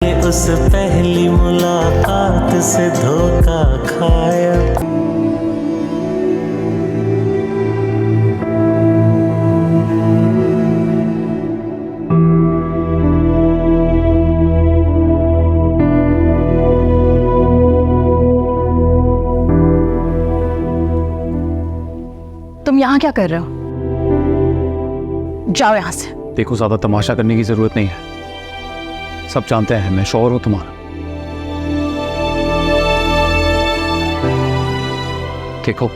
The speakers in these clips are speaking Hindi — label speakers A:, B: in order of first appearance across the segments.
A: उस पहली मुलाकात से धोखा खाया।
B: तुम यहाँ क्या कर रहे हो? जाओ यहाँ से।
C: देखो, ज्यादा तमाशा करने की जरूरत नहीं है। सब जानते हैं मैं शौहर हूं तुम्हारा। देखो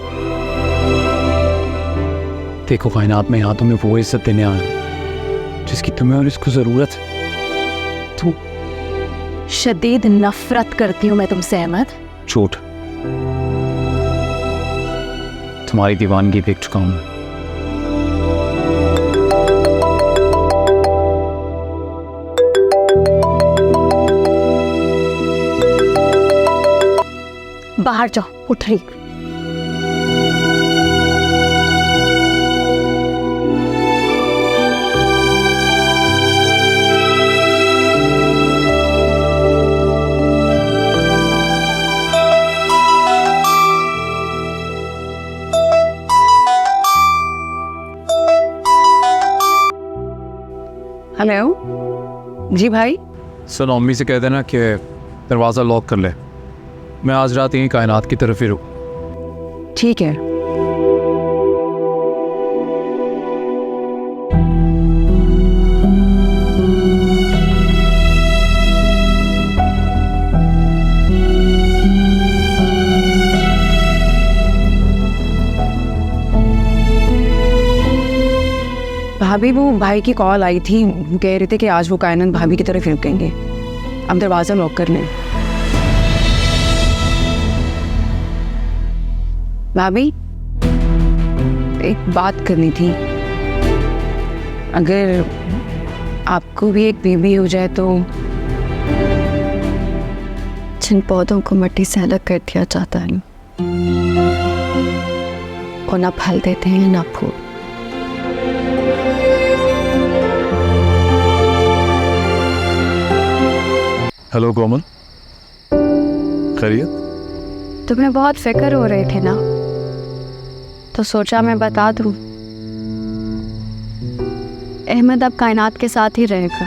C: देखो, कायनात में यहाँ तुम्हें वो इज्जत देने आया जिसकी तुम्हें और इसको जरूरत है। तुम
B: शदीद नफरत करती हूँ मैं तुमसे अहमद।
C: झूठ। तुम्हारी दीवानगी देख चुका हूं मैं।
B: बाहर जाओ, उठ रही। हेलो जी भाई।
C: सुनो, अम्मी से कह देना कि दरवाज़ा लॉक कर ले। मैं आज रात यहीं कायनात की तरफ ही रुक।
B: ठीक है। भाभी, वो भाई की कॉल आई थी, कह रहे थे कि आज वो कायनात भाभी की तरफ रुकेंगे। अब दरवाज़ा लॉक कर लें। भाभी, एक बात करनी थी। अगर आपको भी एक बेबी हो जाए तो।
D: जिन पौधों को मिट्टी से अलग कर दिया जाता है वो ना फल देते हैं ना फूल।
C: हेलो कोमल, खैरियत?
D: तुम्हें बहुत फिक्र हो रहे थे ना, तो सोचा मैं बता दूं। अहमद अब कायनात के साथ ही रहेगा।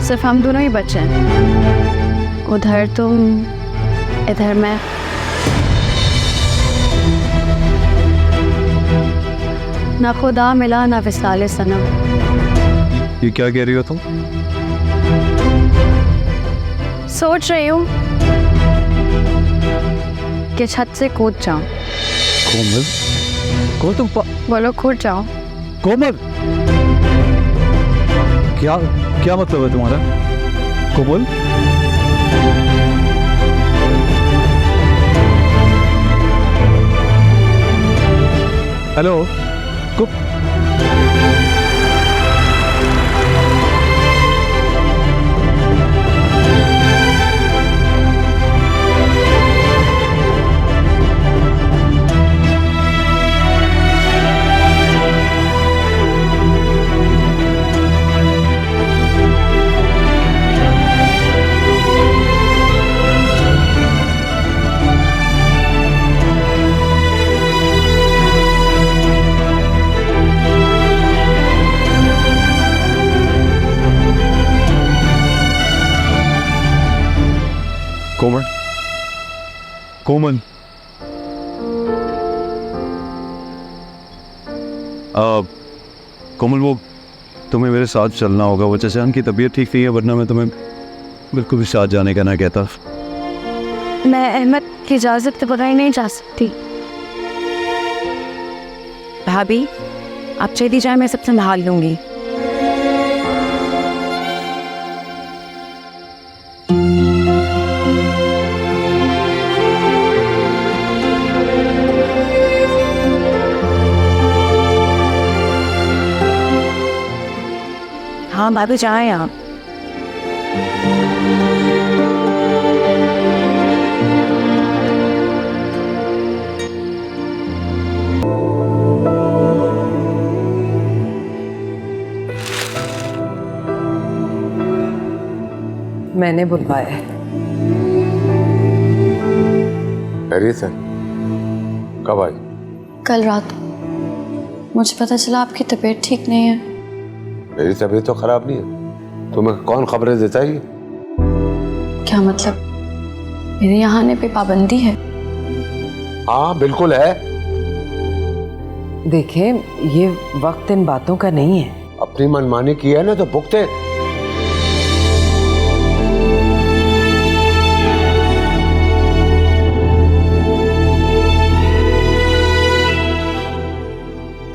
D: सिर्फ हम दोनों ही बचे हैं। उधर तुम, इधर मैं। ना खुदा मिला ना विसाले सनम।
C: ये क्या कह रही हो तुम?
D: सोच रही हूँ कि छत से कूद जाऊं।
C: कोमल, कोमल तुम
D: बोलो, कूद जाऊं।
C: कोमल, क्या क्या मतलब है तुम्हारा? कोमल, हेलो। कोमल, कोमल, कोमल, वो तुम्हें मेरे साथ चलना होगा। वो चचान की तबीयत ठीक नहीं है, वरना मैं तुम्हें बिल्कुल भी साथ जाने का ना कहता।
D: मैं अहमद की इजाज़त के बगैर नहीं जा सकती।
B: भाभी, आप चली जाए, मैं सब संभाल लूंगी। हाँ भाभी, जाए आप।
E: मैंने बुलवाया है।
F: खैरियत है? कब आई?
D: कल रात मुझे पता चला आपकी तबीयत ठीक नहीं है।
F: मेरी तबीयत तो खराब नहीं है। तुम्हें कौन खबरें देता है?
D: क्या मतलब? मेरे यहाँ आने पे पाबंदी है?
F: हाँ बिल्कुल है।
E: देखें, ये वक्त इन बातों का नहीं है।
F: अपनी मनमानी की है ना तो भुगते।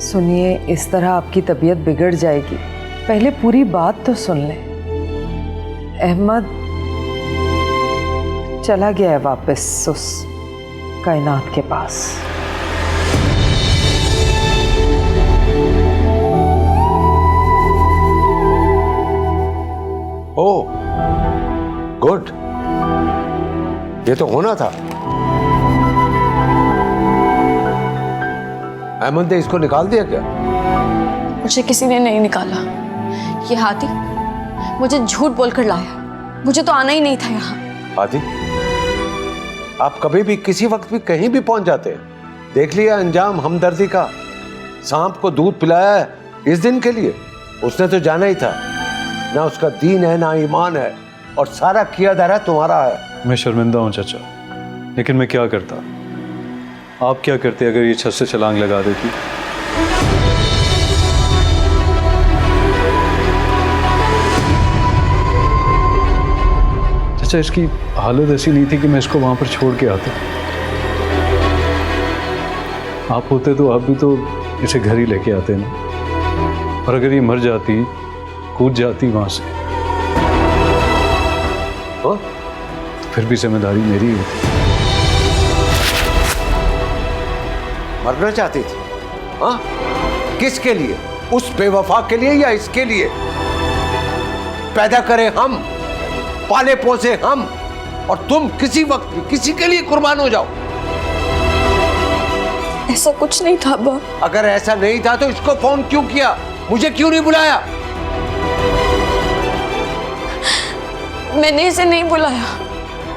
E: सुनिए, इस तरह आपकी तबीयत बिगड़ जाएगी। पहले पूरी बात तो सुन लें। अहमद चला गया है वापस उस कायनात के पास।
F: ओह गुड, ये तो होना था। अहमद ने इसको निकाल दिया क्या?
D: मुझे किसी ने नहीं निकाला। ये हाथी मुझे झूठ बोलकर लाया। मुझे तो आना ही नहीं था यहाँ।
F: आदि, आप कभी भी किसी वक्त भी कहीं भी पहुंच जाते हैं। देख लिया अंजाम हमदर्दी का। सांप को दूध पिलाया है इस दिन के लिए। उसने तो जाना ही था, ना उसका दीन है ना ईमान है, और सारा किया दायरा तुम्हारा है।
G: मैं शर्मिंदा हूँ चाचा, लेकिन मैं क्या करता। आप क्या करते अगर ये छत से छलांग लगा देती? चाचा, इसकी हालत ऐसी नहीं थी कि मैं इसको वहां पर छोड़ के आता। आप होते तो आप भी तो इसे घर ही लेके आते ना। और अगर ये मर जाती, कूद जाती वहां से, तो फिर भी जिम्मेदारी मेरी होती।
F: मरना चाहती थी? हाँ, किसके लिए? उस बेवफा के लिए या इसके लिए? पैदा करे हम, पाले पोसे हम, और तुम किसी वक्त भी किसी के लिए कुर्बान हो जाओ।
D: ऐसा कुछ नहीं था अब्बा।
F: अगर ऐसा नहीं था तो इसको फोन क्यों किया? मुझे क्यों नहीं बुलाया?
D: मैंने इसे नहीं बुलाया।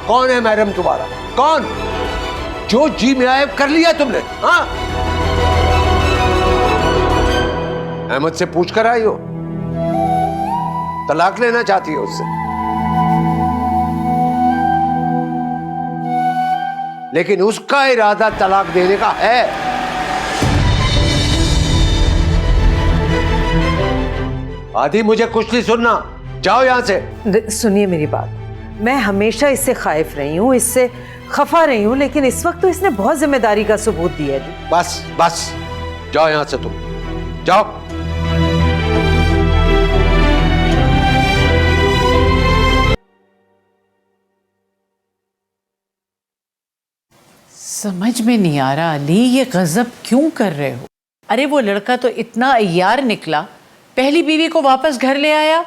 F: कौन है मैडम तुम्हारा? कौन? जो जी में आए कर लिया तुमने? हाँ, अहमद से पूछ कर आई हो? तलाक लेना चाहती हो उससे? लेकिन उसका इरादा तलाक देने का है। आदि, मुझे कुछ नहीं सुनना, जाओ यहां से।
E: सुनिए मेरी बात, मैं हमेशा इससे खाइफ रही हूँ, इससे खफा रही हूँ, लेकिन इस वक्त तो इसने बहुत जिम्मेदारी का सबूत दिया है।
F: बस बस, जाओ यहां से, तुम जाओ।
H: समझ में नहीं आ रहा अली, ये गजब क्यों कर रहे हो? अरे वो लड़का तो इतना अय्यार निकला, पहली बीवी को वापस घर ले आया।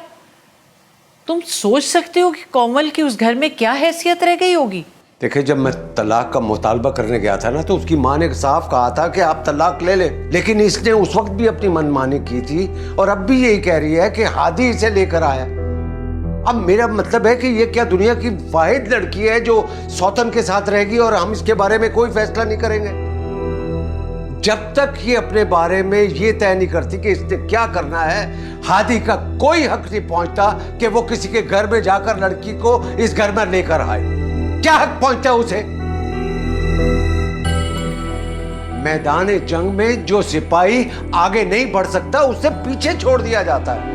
H: तुम सोच सकते हो कि कोमल की उस घर में क्या हैसियत रह गई होगी?
F: देखिए, जब मैं तलाक का मुतालबा करने गया था ना, तो उसकी माँ ने साफ कहा था कि आप तलाक ले ले, लेकिन इसने उस वक्त भी अपनी मनमानी की थी और अब भी यही कह रही है कि हादी इसे लेकर आया। अब मेरा मतलब है कि ये क्या दुनिया की वाहिद लड़की है जो सौतन के साथ रहेगी और हम इसके बारे में कोई फैसला नहीं करेंगे? जब तक ये अपने बारे में ये तय नहीं करती कि इसने क्या करना है, हादी का कोई हक नहीं पहुंचता कि वो किसी के घर में जाकर लड़की को इस घर में लेकर आए। क्या हक पहुंचता है उसे? मैदान जंग में जो सिपाही आगे नहीं बढ़ सकता उसे पीछे छोड़ दिया जाता है।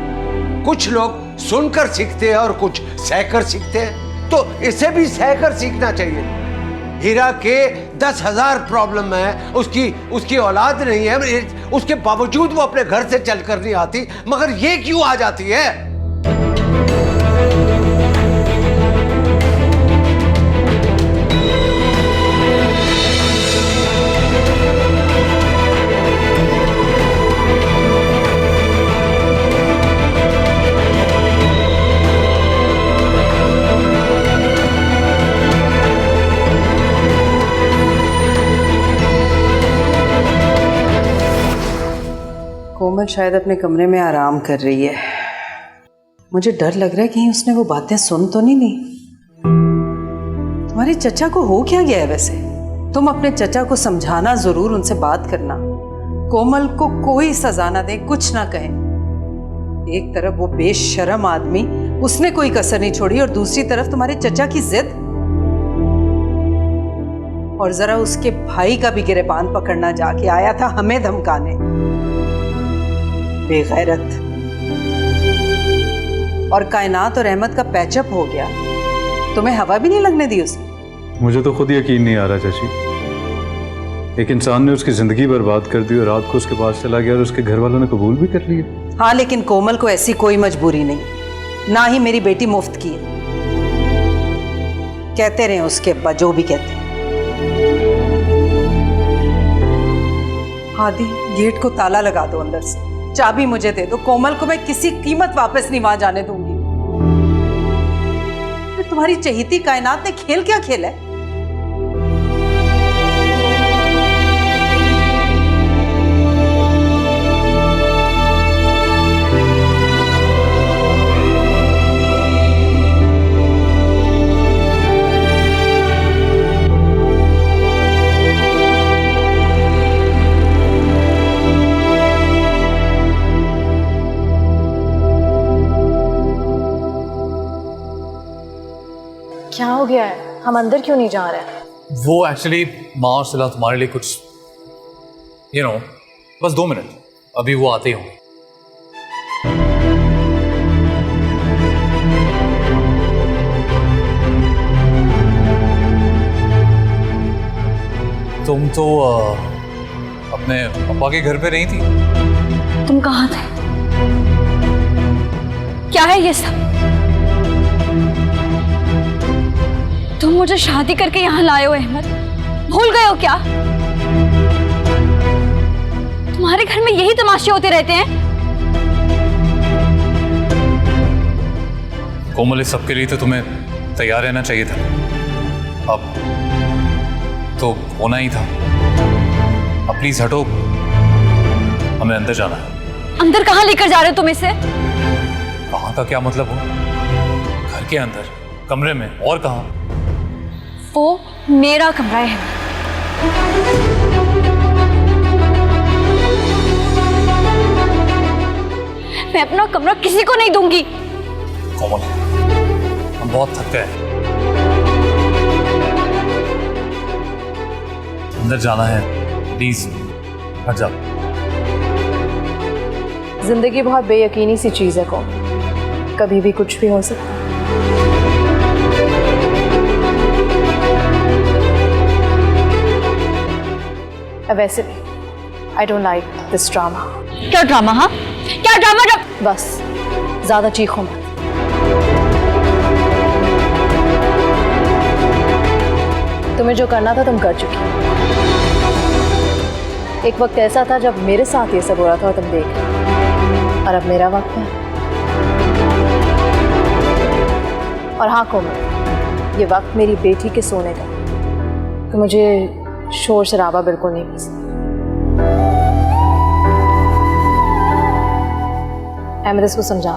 F: कुछ लोग सुनकर सीखते हैं और कुछ सहकर सीखते हैं, तो इसे भी सहकर सीखना चाहिए। हीरा के 10,000 प्रॉब्लम है, उसकी औलाद नहीं है, उसके बावजूद वो अपने घर से चलकर नहीं आती, मगर ये क्यों आ जाती है?
E: कोमल शायद अपने कमरे में आराम कर रही है। मुझे डर लग रहा है कहीं उसने वो बातें सुन तो नहीं ली। तुम्हारे चचा को हो क्या गया है वैसे? तुम अपने चचा को समझाना जरूर, उनसे बात करना, कोमल को कोई सजा ना दे, कुछ ना कहे। एक तरफ वो बेशरम आदमी, उसने कोई कसर नहीं छोड़ी, और दूसरी तरफ तुम्हारे चचा की जिद, और जरा उसके भाई का भी गिरेबान पकड़ना, जाके आया था हमें धमकाने। बेगैरत। और कायनात और अहमद का पैचअप हो गया, तुम्हें हवा भी नहीं लगने दी उसने।
G: मुझे तो खुद यकीन नहीं आ रहा चाची, एक इंसान ने उसकी जिंदगी बर्बाद कर दी और रात को उसके पास चला गया और उसके घर वालों ने कबूल भी कर लिया।
E: हाँ, लेकिन कोमल को ऐसी कोई मजबूरी नहीं, ना ही मेरी बेटी मुफ्त की है। कहते रहे उसके अब्बा जो भी कहते हैं। हादी, गेट को ताला लगा दो अंदर से, चाबी मुझे दे दो। कोमल को मैं किसी कीमत वापस नहीं वहां जाने दूंगी। फिर तुम्हारी चहेती कायनात ने खेल क्या खेला है?
D: क्या हो गया है? हम अंदर क्यों नहीं जा रहे हैं?
C: वो एक्चुअली माँ और सिला तुम्हारे लिए कुछ बस 2 मिनट, अभी वो आते ही होंगे। तुम तो अपने पापा के घर पे नहीं थी?
D: तुम कहाँ थे? क्या है ये सब? तुम मुझे शादी करके यहाँ लाए हो अहमद, भूल गए हो क्या? तुम्हारे घर में यही तमाशे होते रहते हैं?
C: कोमल, इस सबके लिए तो तुम्हें तैयार रहना चाहिए था, अब तो होना ही था। अब प्लीज हटो, हमें अंदर जाना है।
D: अंदर कहाँ लेकर जा रहे हो तुम इसे?
C: कहाँ का क्या मतलब हो? घर के अंदर, कमरे में, और कहाँ?
D: वो मेरा कमरा है। मैं अपना कमरा किसी को नहीं दूंगी।
C: कोमल, हम बहुत थक गए, अंदर जाना है, प्लीज हट जाओ।
I: जिंदगी बहुत बेयकीनी सी चीज है को, कभी भी कुछ भी हो सकता है। वैसे भी I don't like this drama.
D: क्या ड्रामा? हाँ, क्या ड्रामा?
I: बस ज्यादा चीखो मत। तुम्हें जो करना था तुम कर चुकी। एक वक्त ऐसा था जब मेरे साथ ये सब हो रहा था और तुम देख रहे, और अब मेरा वक्त है। और हाँ कोमल, ये वक्त मेरी बेटी के सोने का, तो मुझे शोर शराबा बिल्कुल नहीं पसंद। अहमद इसको समझा।